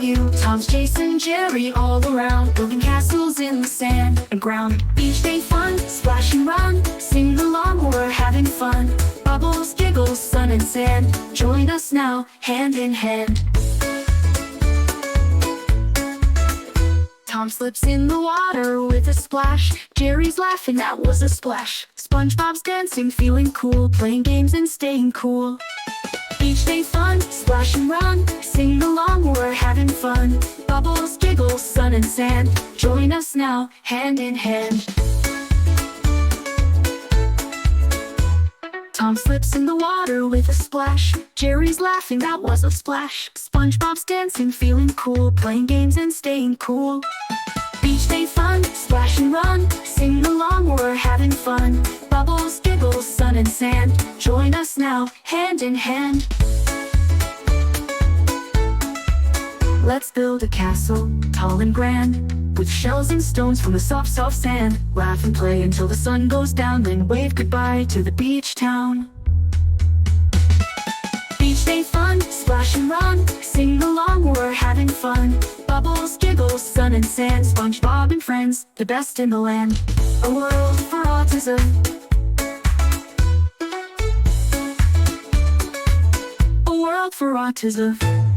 you. Tom's chasing Jerry all around, building castles in the sand and ground. Beach day fun, splash and run, sing along, we're having fun. Bubbles, giggles, sun and sand, join us now, hand in hand. Tom slips in the water with a splash. Jerry's laughing, that was a splash. SpongeBob's dancing, feeling cool, playing games and staying cool. Beach day fun, splash and run, sing along, we're having fun. Bubbles, giggles, sun and sand, join us now, hand in hand. Tom slips in the water with a splash. Jerry's laughing, that was a splash. SpongeBob's dancing, feeling cool, playing games and staying cool. Beach day fun, splash and run, sing along, we're having fun. Bubbles, giggles, sun and sand, join us now, hand in hand. Let's build a castle, tall and grand, with shells and stones from the soft, soft sand. Laugh and play until the sun goes down, then wave goodbye to the beach town. Beach day fun, splash and run, sing along, we're having fun. Bubbles, giggles, sun and sand, SpongeBob and friends, the best in the land. A world for autism. A world for autism.